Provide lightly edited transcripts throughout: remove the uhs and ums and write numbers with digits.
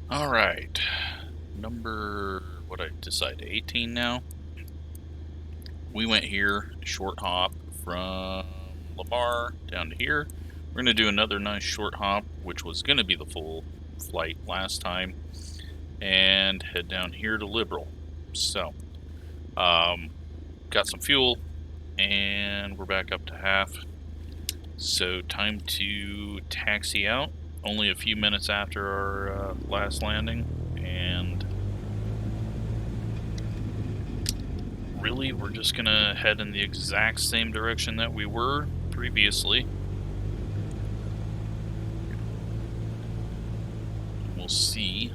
Alright, number, what I decide, 18 now? We went here, short hop from Lamar down to here. We're going to do another nice short hop, which was going to be the full flight last time, and head down here to Liberal. So, got some fuel, and we're back up to half. So, time to taxi out. Only a few minutes after our last landing, and really we're just gonna head in the exact same direction that we were previously. We'll see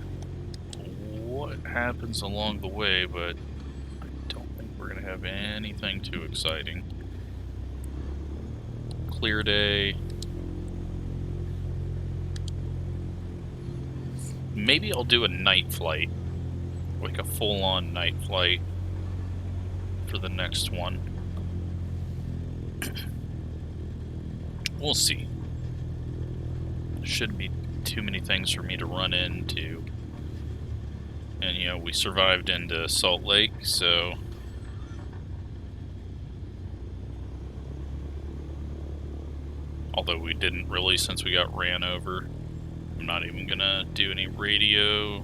what happens along the way, but I don't think we're gonna have anything too exciting. Clear day. Maybe I'll do a night flight, like a full-on night flight for the next one. We'll see. Shouldn't be too many things for me to run into. And, you know, we survived into Salt Lake, so... Although we didn't really, since we got ran over. I'm not even gonna do any radio,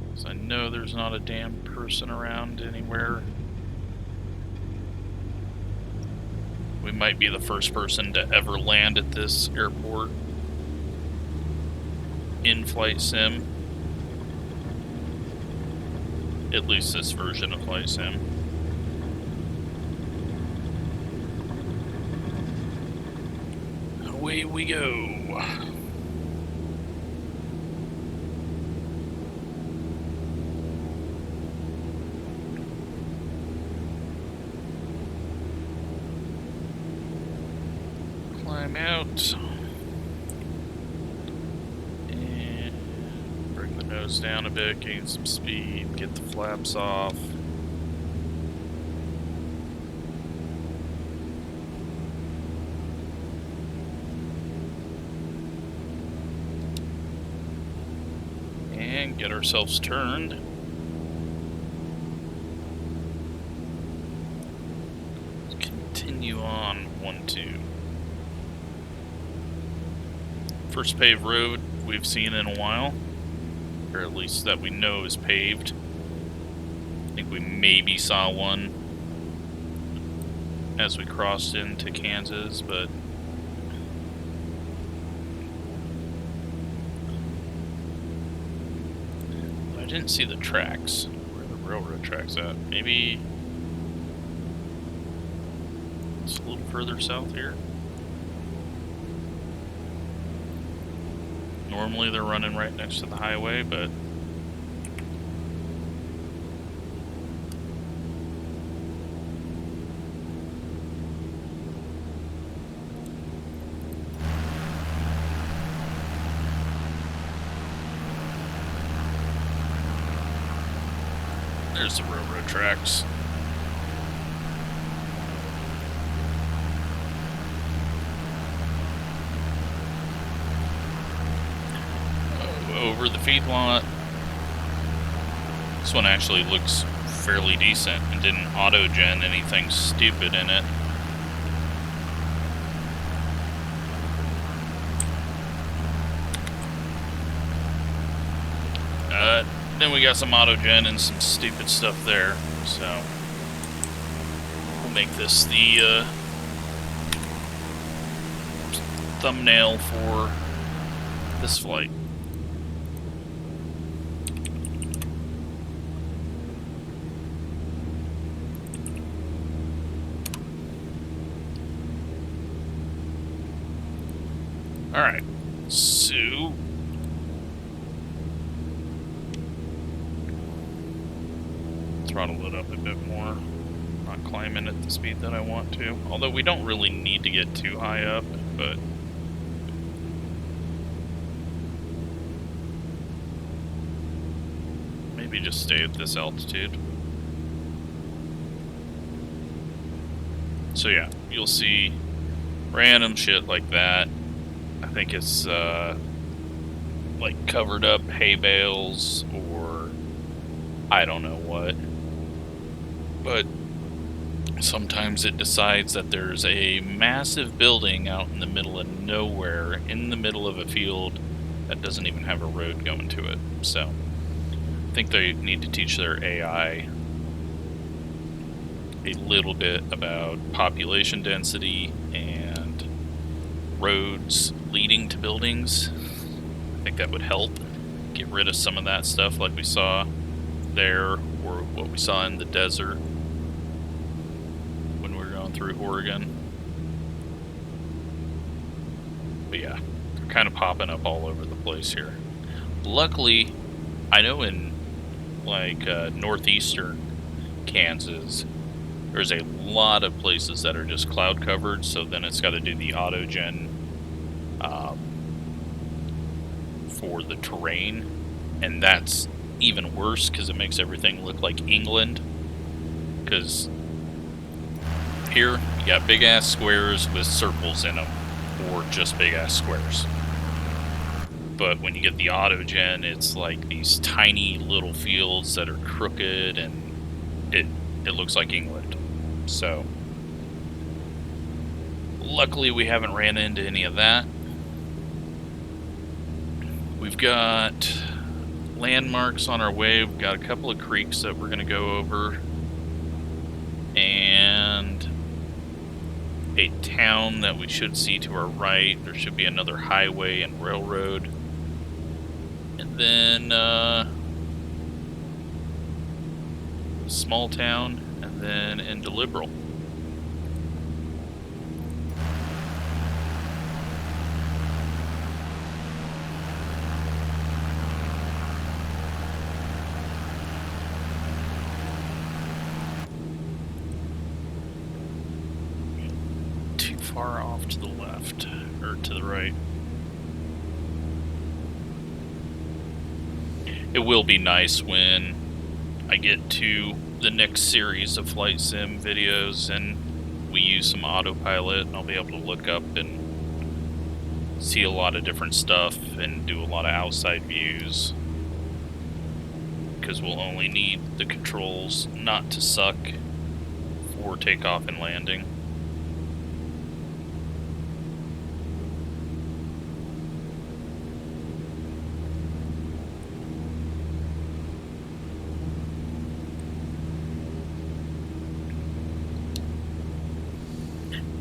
because I know there's not a damn person around anywhere. We might be the first person to ever land at this airport in Flight Sim. At least this version of Flight Sim. Away we go. Climb out. And bring the nose down a bit, gain some speed, get the flaps off. And get ourselves turned. Continue on 1-2. First paved road we've seen in a while, or at least that we know is paved. I think we maybe saw one as we crossed into Kansas, but I didn't see the tracks. Where are the railroad tracks at? Maybe it's a little further south here. Normally they're running right next to the highway, but there's the railroad tracks. Over the feedlot. This one actually looks fairly decent and didn't auto-gen anything stupid in it. Then we got some auto-gen and some stupid stuff there, so we'll make this the thumbnail for this flight. Alright, so throttle it up a bit more, not climbing at the speed that I want to, although we don't really need to get too high up, but maybe just stay at this altitude. So yeah, you'll see random shit like that. I think it's like covered up hay bales or I don't know what. But sometimes it decides that there's a massive building out in the middle of nowhere, in the middle of a field that doesn't even have a road going to it. So I think they need to teach their AI a little bit about population density and roads leading to buildings. I think that would help get rid of some of that stuff like we saw there, or what we saw in the desert when we were going through Oregon. But yeah, they're kind of popping up all over the place here. Luckily, I know in like northeastern Kansas, there's a lot of places that are just cloud covered, so then it's got to do the autogen for the terrain, and that's even worse because it makes everything look like England. Because here you got big ass squares with circles in them, or just big ass squares. But when you get the autogen, it's like these tiny little fields that are crooked, and it looks like England. So luckily we haven't ran into any of that. We've got landmarks on our way. We've got a couple of creeks that we're going to go over, and a town that we should see to our right. There should be another highway and railroad, and then a small town, and then into Liberal. Too far off to the left, or to the right. It will be nice when I get to the next series of flight sim videos and we use some autopilot, and I'll be able to look up and see a lot of different stuff and do a lot of outside views, because we'll only need the controls not to suck for takeoff and landing.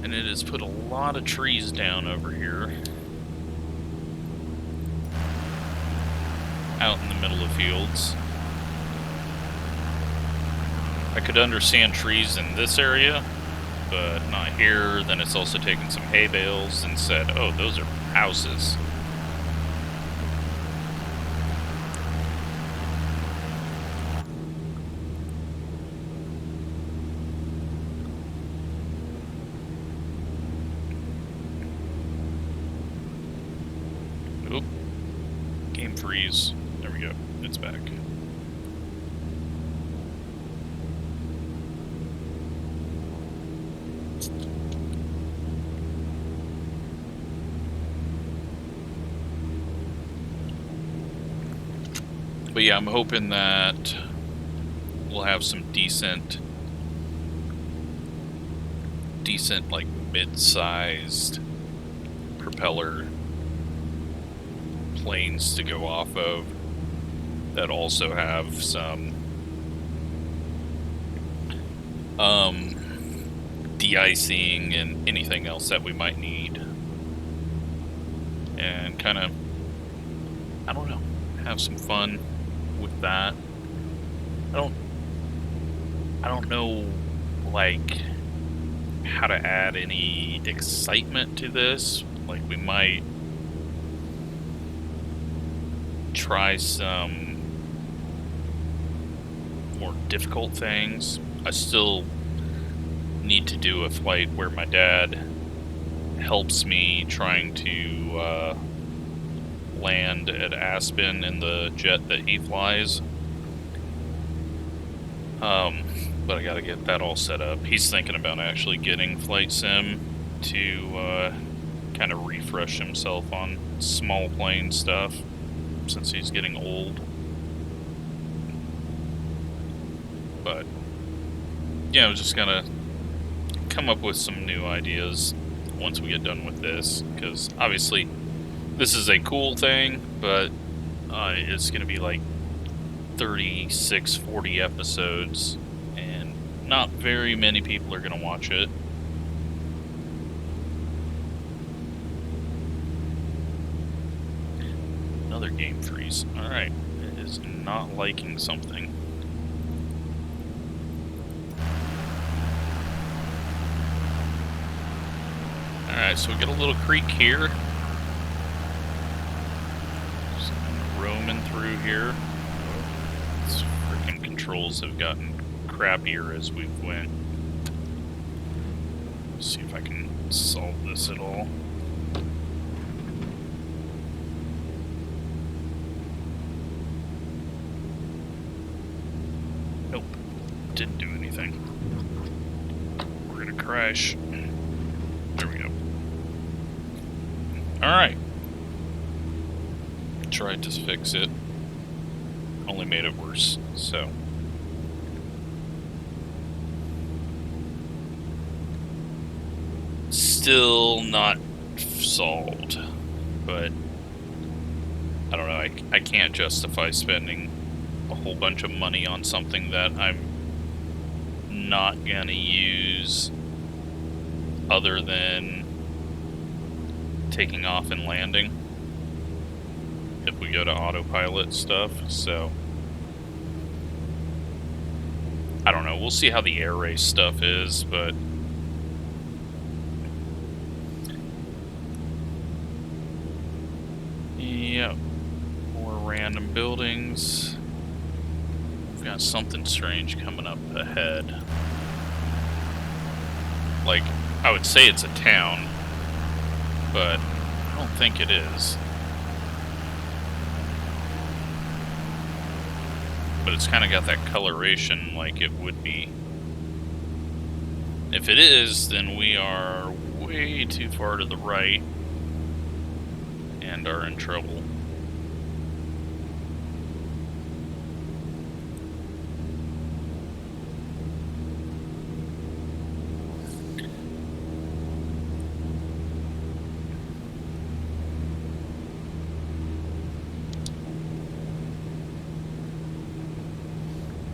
And it has put a lot of trees down over here, out in the middle of fields. I could understand trees in this area, but not here. Then it's also taken some hay bales and said, oh, those are houses. Oop. Game freeze. There we go. It's back. But yeah, I'm hoping that we'll have some decent like mid-sized propeller planes to go off of that also have some de-icing and anything else that we might need, and kind of, I don't know, have some fun with that. I don't know like how to add any excitement to this. Like, we might try some more difficult things. I still need to do a flight where my dad helps me trying to land at Aspen in the jet that he flies. But I gotta get that all set up. He's thinking about actually getting Flight Sim to kind of refresh himself on small plane stuff. since he's getting old. But, yeah, we're just gonna come up with some new ideas once we get done with this, because obviously this is a cool thing, but it's gonna be like 36, 40 episodes, and not very many people are gonna watch it. Another game freeze. Alright, it is not liking something. Alright, so we got a little creek here. Just roaming through here. These freaking controls have gotten crappier as we went. Let's see if I can solve this at all. Nope, didn't do anything. We're gonna crash. There we go. Alright. Tried to fix it. Only made it worse, so. Still not solved, but I don't know, I can't justify spending a whole bunch of money on something that I'm not gonna use other than taking off and landing if we go to autopilot stuff. So I don't know, we'll see how the air race stuff is, but yep, more random buildings. We've got something strange coming up ahead. Like, I would say it's a town, but I don't think it is. But it's kind of got that coloration like it would be. If it is, then we are way too far to the right and are in trouble.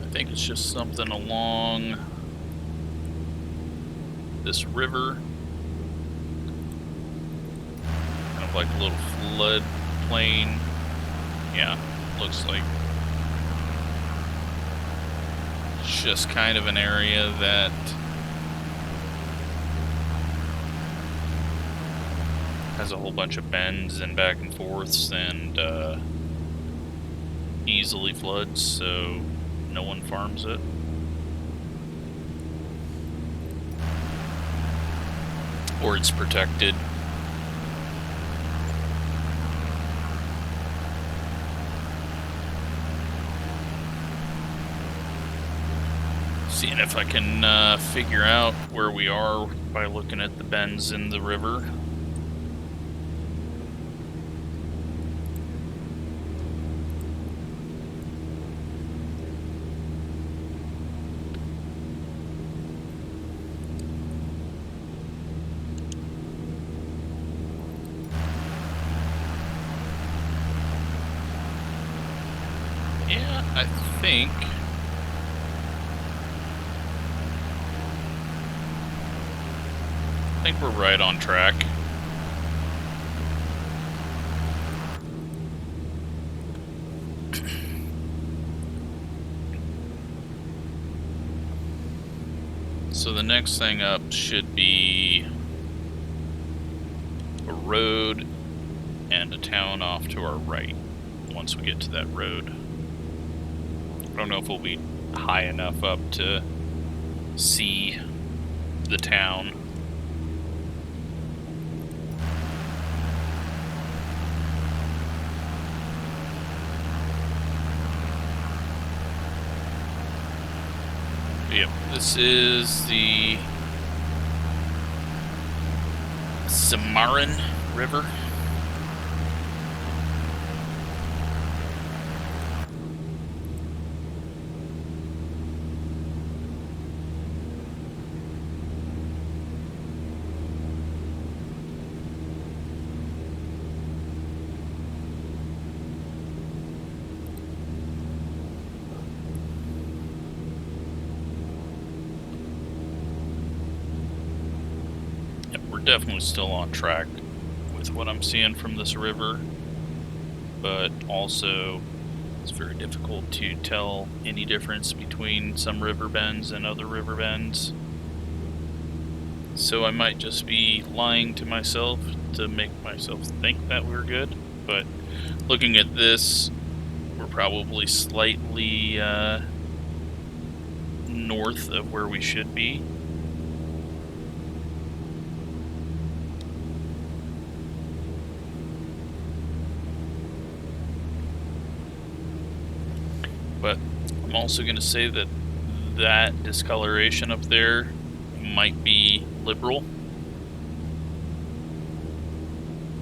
I think it's just something along this river. Kind of like a little flood plain. Yeah, looks like it's just kind of an area that has a whole bunch of bends and back and forths and easily floods, so no one farms it. Or it's protected. Seeing if I can figure out where we are by looking at the bends in the river. Yeah, I think we're right on track. So the next thing up should be a road and a town off to our right once we get to that road. I don't know if we'll be high enough up to see the town. Yep, this is the Cimarron River. definitely still on track with what I'm seeing from this river, but also it's very difficult to tell any difference between some river bends and other river bends. So I might just be lying to myself to make myself think that we're good, but looking at this, we're probably slightly north of where we should be. But I'm also going to say that that discoloration up there might be liberal,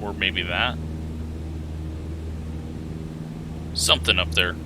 or maybe that. Something up there.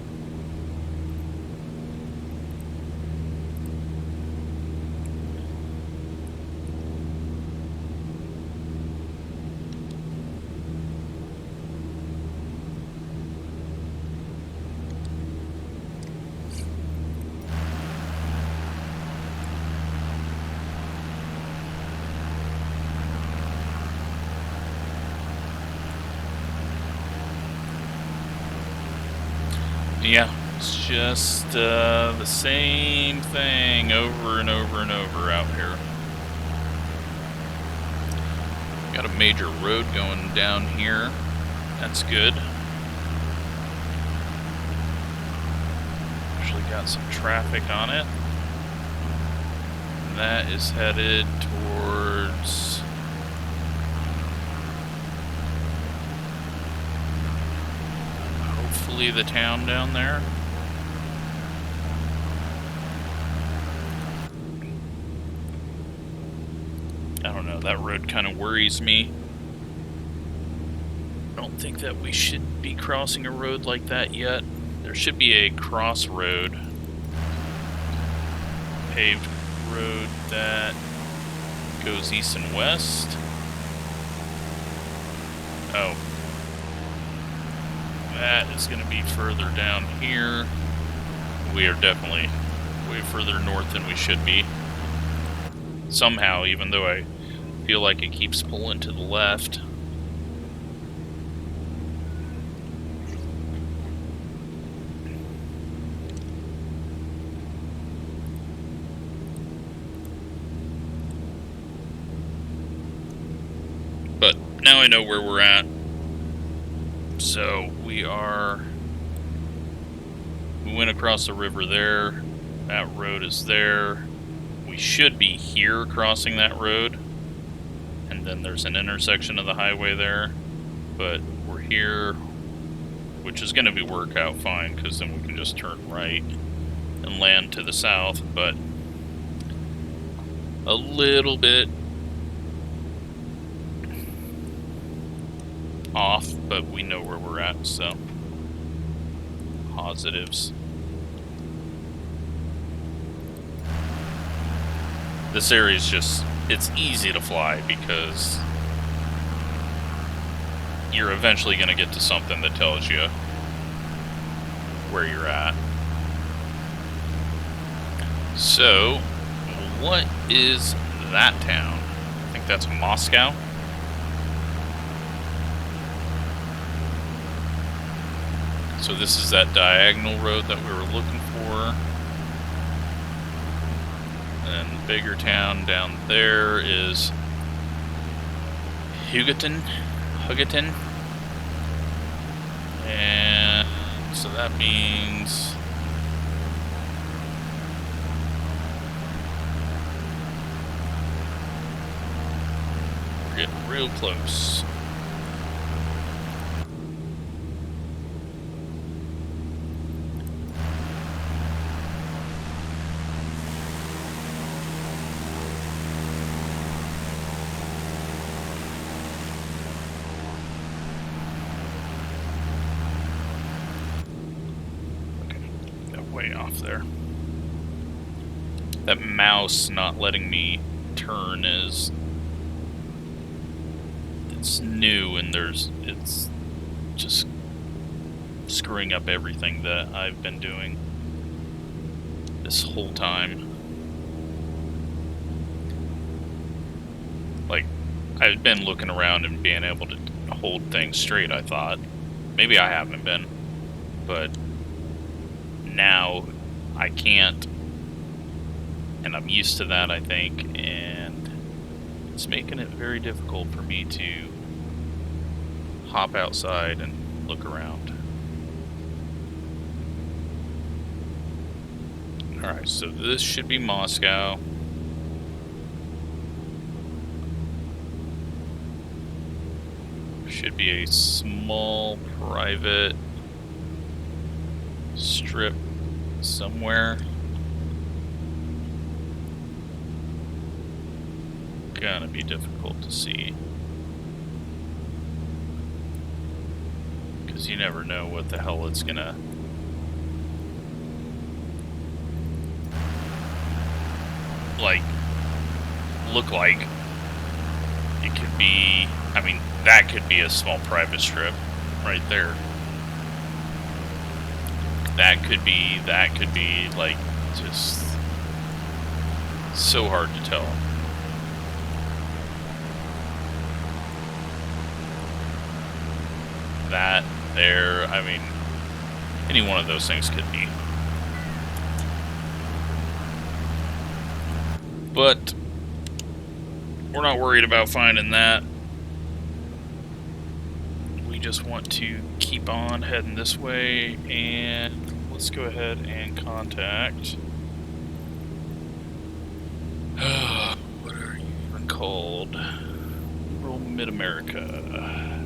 Yeah, it's just the same thing over and over and over out here. Got a major road going down here. That's good. Actually got some traffic on it. And that is headed towards... hopefully the town down there. I don't know, that road kind of worries me. I don't think that we should be crossing a road like that yet. There should be a crossroad, paved road that goes east and west. Oh. That is going to be further down here. We are definitely way further north than we should be. Somehow, even though I feel like it keeps pulling to the left. But now I know where we're at. So we went across the river there. That road is there. We should be here crossing that road. And then there's an intersection of the highway there. But we're here, which is going to work out fine because then we can just turn right and land to the south. But a little bit off, but we know where we're at, so positives. This area is just, it's easy to fly because you're eventually going to get to something that tells you where you're at. So, what is that town? I think that's Moscow. So this is that diagonal road that we were looking for. And the bigger town down there is Hugoton. And so that means we're getting real close. Way off there. That mouse not letting me turn is, it's new, and it's just screwing up everything that I've been doing this whole time. Like, I've been looking around and being able to hold things straight, I thought. Maybe I haven't been, but now I can't, and I'm used to that, I think, and it's making it very difficult for me to hop outside and look around. Alright, so this should be Moscow. Should be a small private strip somewhere. Gonna be difficult to see, because you never know what the hell it's gonna look like. It could be, I mean, that could be a small private strip right there. That could be, like, just so hard to tell. That, there, I mean, any one of those things could be. But we're not worried about finding that. We just want to keep on heading this way, and let's go ahead and contact. What are you even called? Rural Mid-America.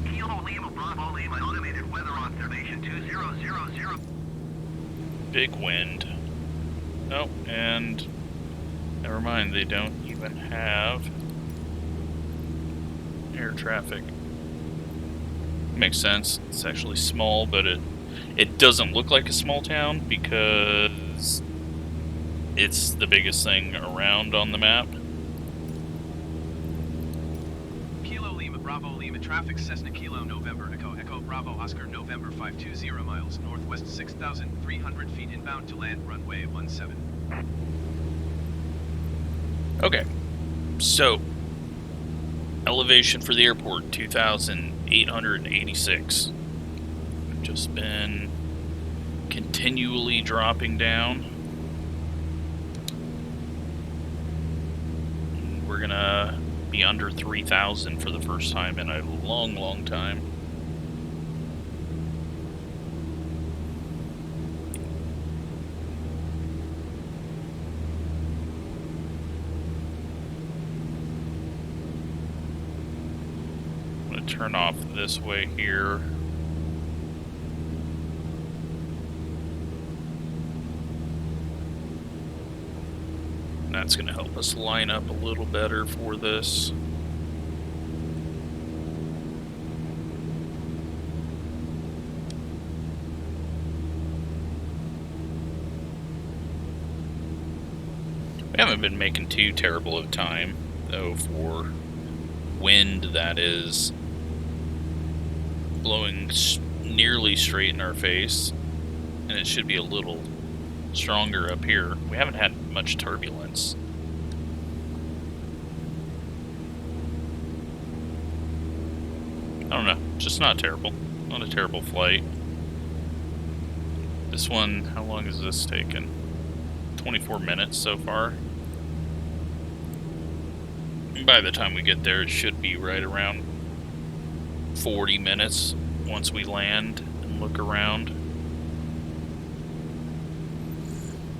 Kilo Lima Bravo Lima automated weather observation 2000. Big wind. Oh, and never mind, they don't even have air traffic. Makes sense. It's actually small, but it doesn't look like a small town because it's the biggest thing around on the map. Kilo Lima Bravo Lima traffic Cessna Kilo November Echo Bravo Oscar November 520 miles northwest 6,300 feet inbound to land runway 17. Okay, so elevation for the airport 2,886. We've just been continually dropping down. We're gonna be under 3,000 for the first time in a long, long time. Turn off this way here. And that's going to help us line up a little better for this. We haven't been making too terrible of time, though, for wind that is blowing nearly straight in our face, and it should be a little stronger up here. We haven't had much turbulence. I don't know, just not terrible. Not a terrible flight. This one, how long has this taken? 24 minutes so far. And by the time we get there, it should be right around 40 minutes once we land and look around.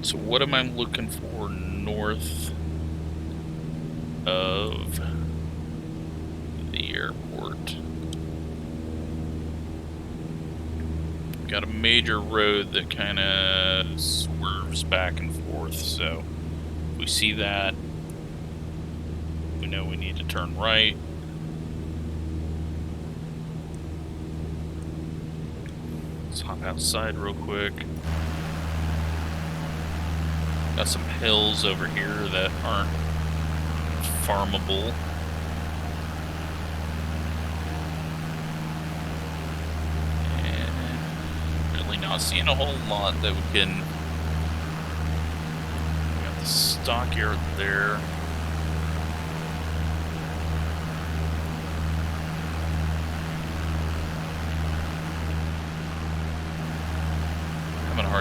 So what am I looking for north of the airport? Got a major road that kind of swerves back and forth, so if we see that, we know we need to turn right. Let's hop outside real quick. Got some hills over here that aren't farmable. And really not seeing a whole lot that we can... We got the stockyard there.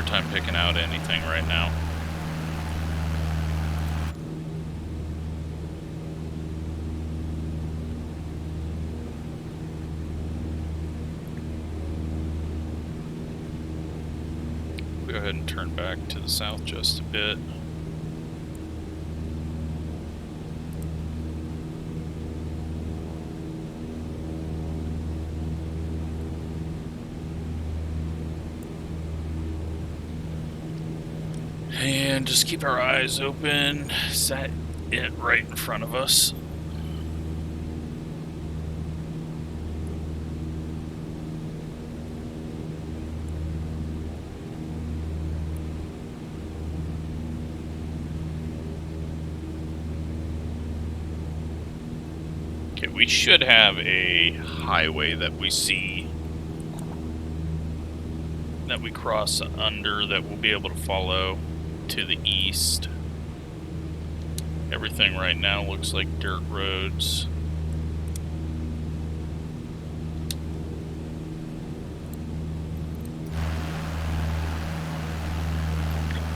hard time picking out anything right now. Go ahead and turn back to the south just a bit. And just keep our eyes open. Set it right in front of us. Okay, we should have a highway that we see, that we cross under, that we'll be able to follow to the east. Everything right now looks like dirt roads.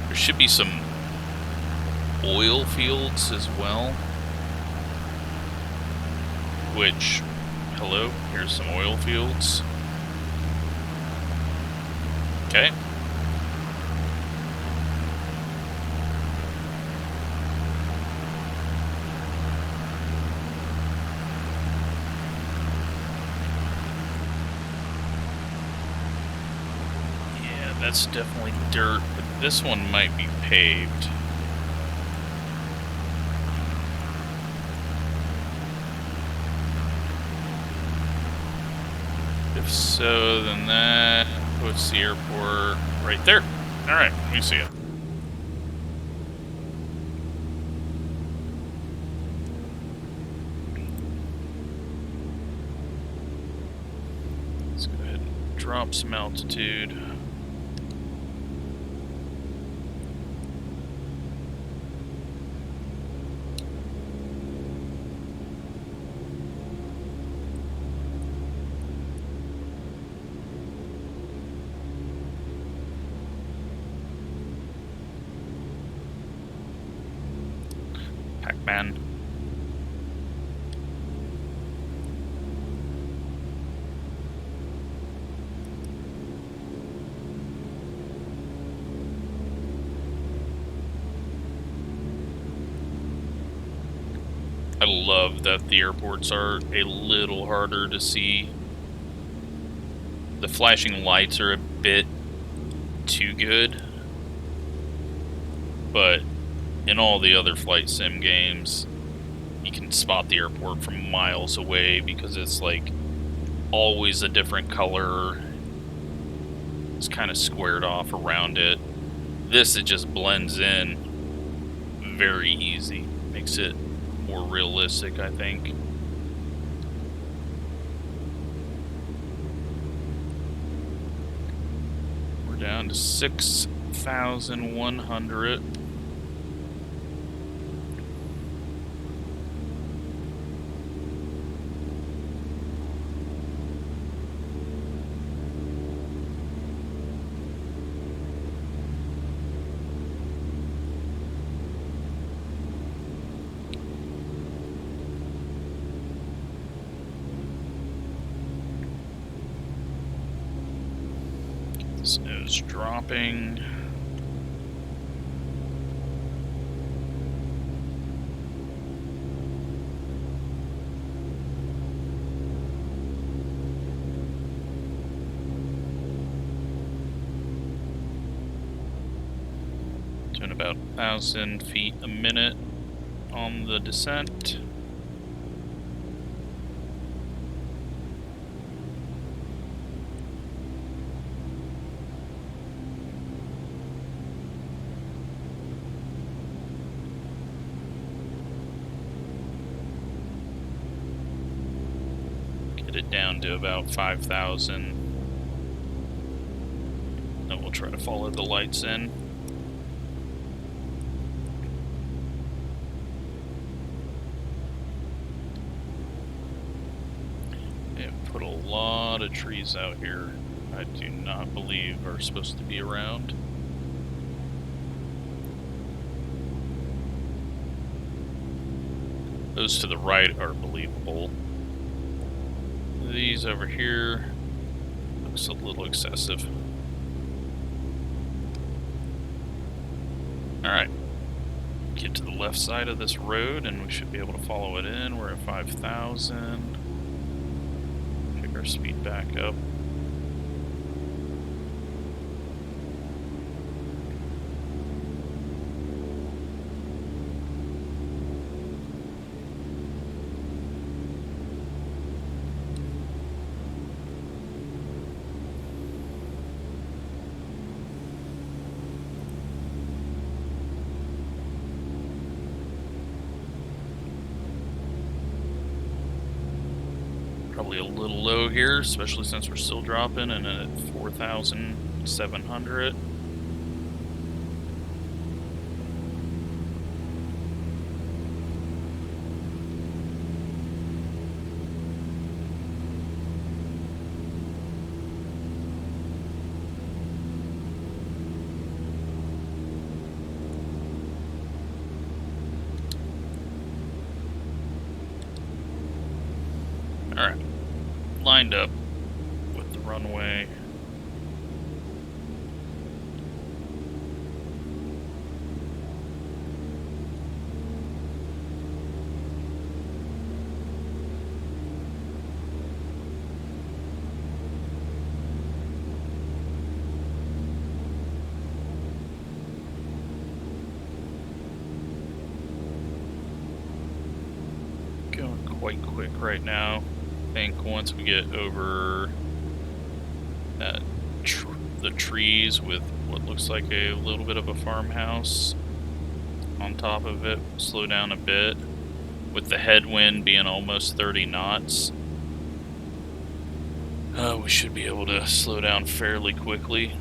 There should be some oil fields as well. Which, hello, here's some oil fields. Okay. Yeah, that's definitely dirt, but this one might be paved. If so, then that puts the airport right there. Alright, let me see it. Let's go ahead and drop some altitude. Pac-Man. I love that the airports are a little harder to see. The flashing lights are a bit too good, but in all the other flight sim games, you can spot the airport from miles away because it's like always a different color. It's kind of squared off around it. This, it just blends in very easy. Makes it more realistic, I think. We're down to 6,100. Snow's dropping. Doing about 1,000 feet a minute on the descent. It down to about 5,000. Then we'll try to follow the lights in. They have put a lot of trees out here I do not believe are supposed to be around. Those to the right are believable. These over here looks a little excessive. Alright. Get to the left side of this road and we should be able to follow it in. We're at 5,000. Pick our speed back up. Probably a little low here, especially since we're still dropping and at 4,700. Alright, lined up with the runway. Going quite quick right now. I think once we get over the trees with what looks like a little bit of a farmhouse on top of it, slow down a bit. With the headwind being almost 30 knots, we should be able to slow down fairly quickly.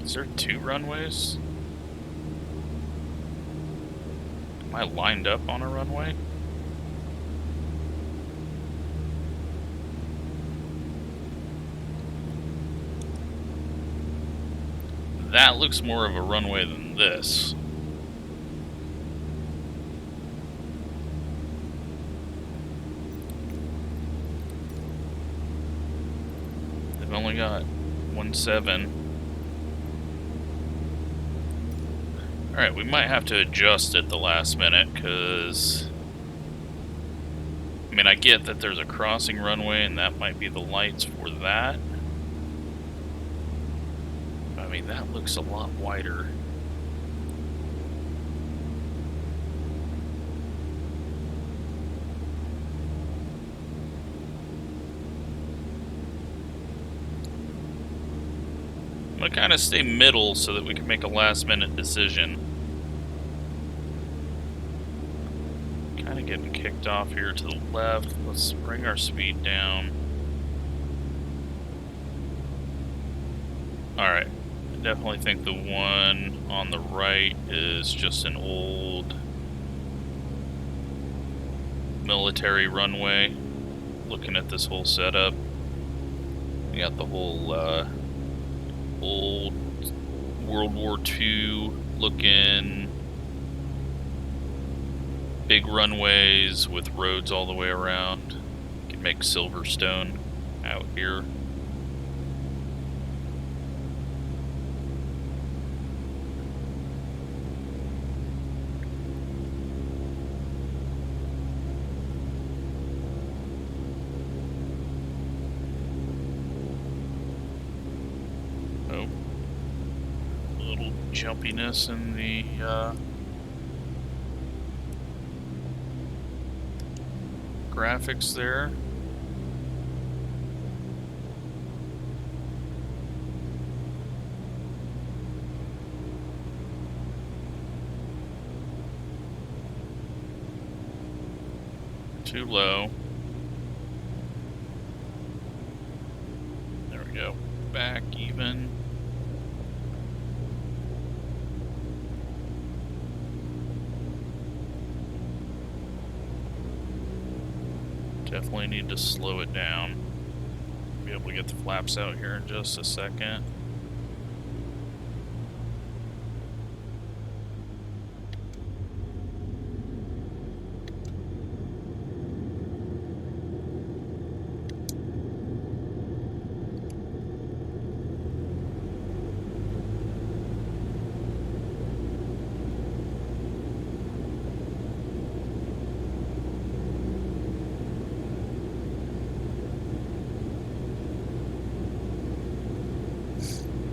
Is there 2 runways? Am I lined up on a runway? That looks more of a runway than this. They've only got 1.7. Alright, we might have to adjust at the last minute, because I mean, I get that there's a crossing runway and that might be the lights for that. I mean, that looks a lot wider. I'm gonna kind of stay middle so that we can make a last minute decision. Kind of getting kicked off here to the left. Let's bring our speed down. Alright, I definitely think the one on the right is just an old military runway. Looking at this whole setup, we got the whole old World War II looking big runways with roads all the way around. You can make Silverstone out here. Jumpiness in the graphics there. Too low. There we go. Back even. Definitely need to slow it down. be able to get the flaps out here in just a second.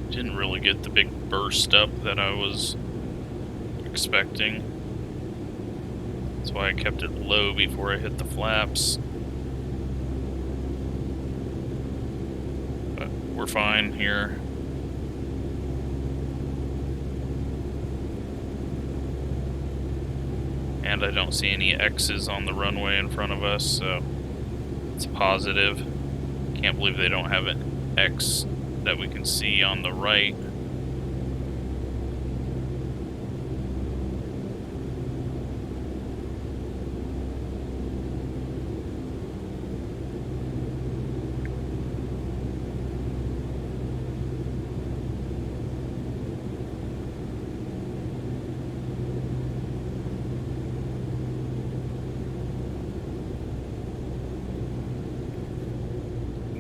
Didn't really get the big burst up that I was expecting. That's why I kept it low before I hit the flaps. But we're fine here. And I don't see any X's on the runway in front of us, so it's a positive. Can't believe they don't have an X that we can see on the right.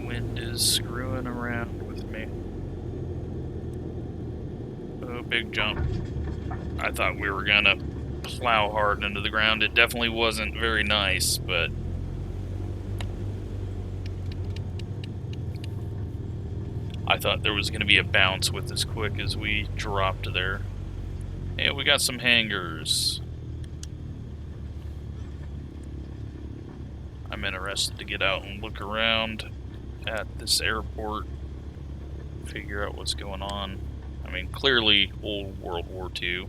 Wind is screwing around with me. Oh, big jump. I thought we were gonna plow hard into the ground. It definitely wasn't very nice, but I thought there was gonna be a bounce with as quick as we dropped there. Hey, we got some hangars. I'm interested to get out and look around at this airport, figure out what's going on. I mean, clearly old World War II.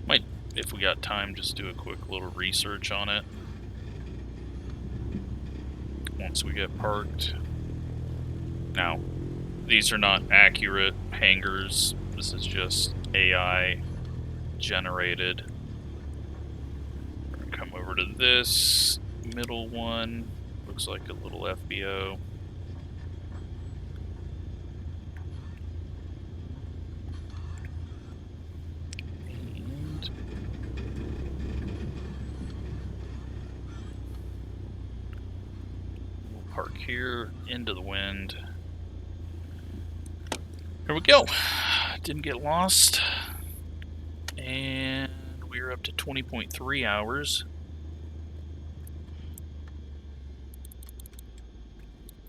Might, if we got time, just do a quick little research on it once we get parked. Now, these are not accurate hangars. This is just AI generated. We're gonna come over to this middle one. Looks like a little FBO. And we'll park here into the wind. Here we go. Didn't get lost. And we're up to 20.3 hours.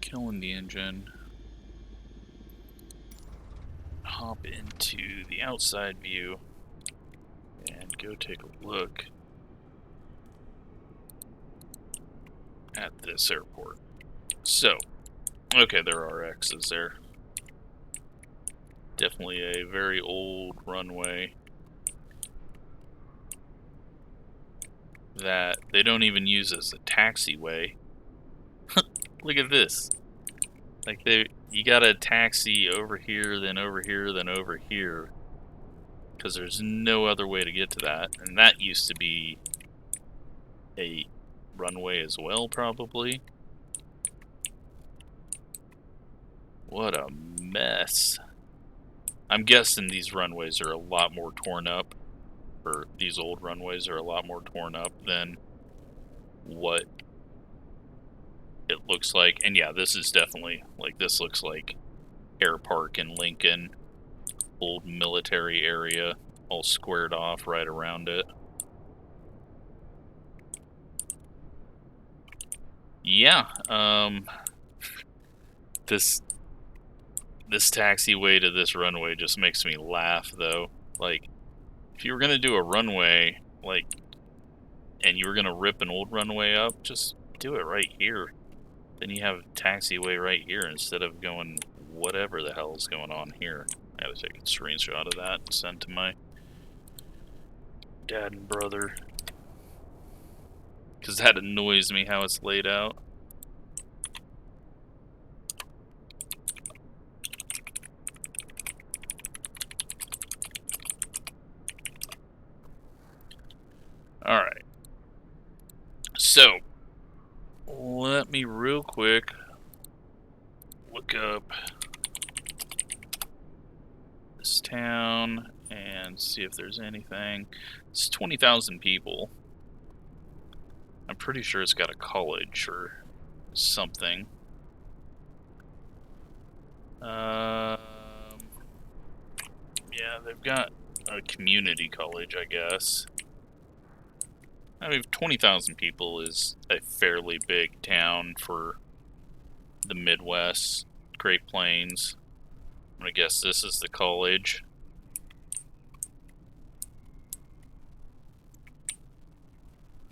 Killing the engine. Hop into the outside view and go take a look at this airport. So, okay, there are X's there. Definitely a very old runway that they don't even use as a taxiway. Look at this. Like, you gotta taxi over here, then over here, then over here, because there's no other way to get to that. And that used to be a runway as well, probably. What a mess. I'm guessing these runways are a lot more torn up, or these old runways are a lot more torn up than what it looks like. And yeah, this is definitely, like, this looks like Air Park in Lincoln, old military area, all squared off right around it. Yeah, this taxiway to this runway just makes me laugh, though. Like, if you were gonna do a runway, like, and you were gonna rip an old runway up, just do it right here. Then you have a taxiway right here instead of going whatever the hell is going on here. I gotta take a screenshot of that and send to my dad and brother, because that annoys me how it's laid out. Alright. So, let me real quick look look up this town and see if there's anything. It's 20,000 people. I'm pretty sure it's got a college or something. Yeah, they've got a community college, I guess. I mean, 20,000 people is a fairly big town for the Midwest, Great Plains. I'm gonna guess this is the college.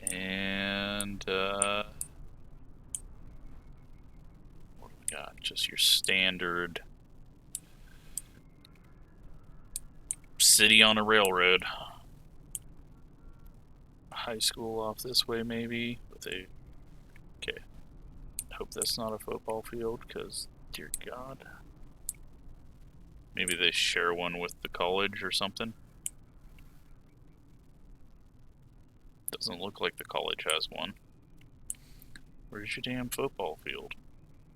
And, what do we got? Just your standard city on a railroad. High school off this way, maybe, with a... Okay. Hope that's not a football field, because, dear God. Maybe they share one with the college or something. Doesn't look like the college has one. Where's your damn football field?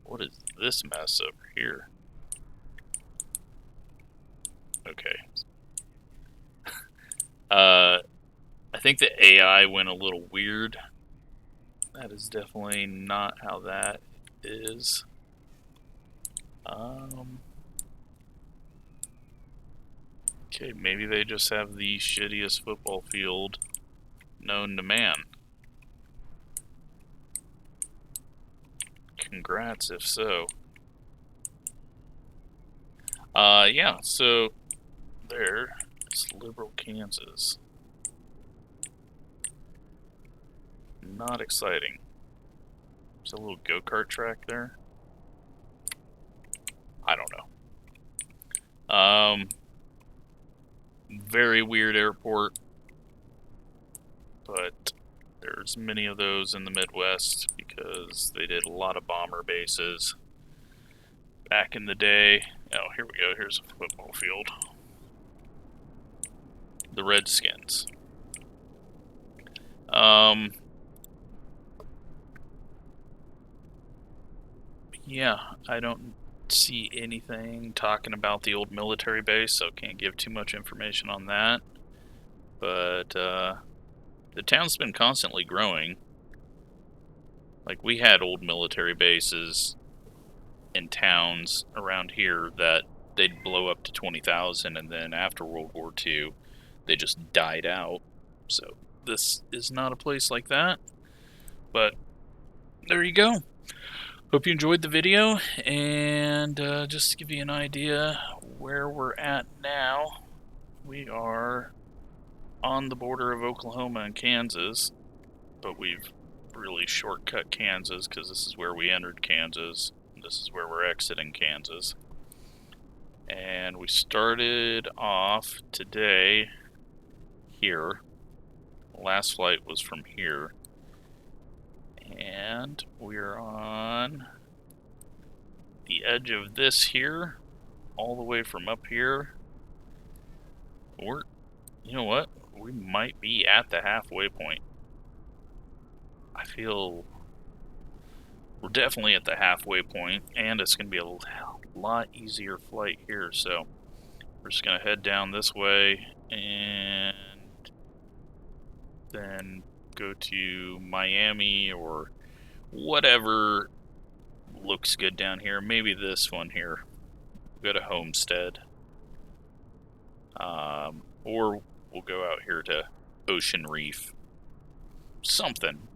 What is this mess over here? Okay. I think the AI went a little weird. That is definitely not how that is. Okay, maybe they just have the shittiest football field known to man. Congrats if so. Yeah, so there is Liberal, Kansas. Not exciting. There's a little go-kart track there. I don't know. Very weird airport, but there's many of those in the Midwest because they did a lot of bomber bases back in the day. Oh, here we go. Here's a football field. The Redskins. Yeah, I don't see anything talking about the old military base, so can't give too much information on that. But the town's been constantly growing. Like, we had old military bases in towns around here that they'd blow up to 20,000, and then after World War II, they just died out. So this is not a place like that. But there you go. Hope you enjoyed the video, and just to give you an idea where we're at now, we are on the border of Oklahoma and Kansas, but we've really shortcut Kansas because this is where we entered Kansas, and this is where we're exiting Kansas. And we started off today here. The last flight was from here. And we're on the edge of this here, all the way from up here. You know what? We might be at the halfway point. I feel we're definitely at the halfway point, and it's going to be a lot easier flight here. So we're just going to head down this way and then go to Miami or whatever looks good down here. Maybe this one here. We'll go to Homestead. Or we'll go out here to Ocean Reef. Something.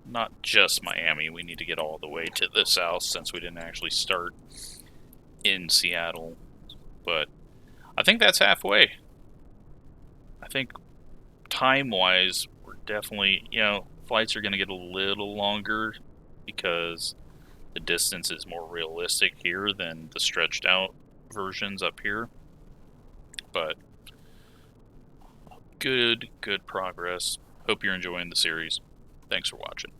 Not just Miami. We need to get all the way to the south since we didn't actually start in Seattle. But I think that's halfway. I think time-wise, we're definitely, flights are going to get a little longer because the distance is more realistic here than the stretched out versions up here. But good progress. Hope you're enjoying the series. Thanks for watching.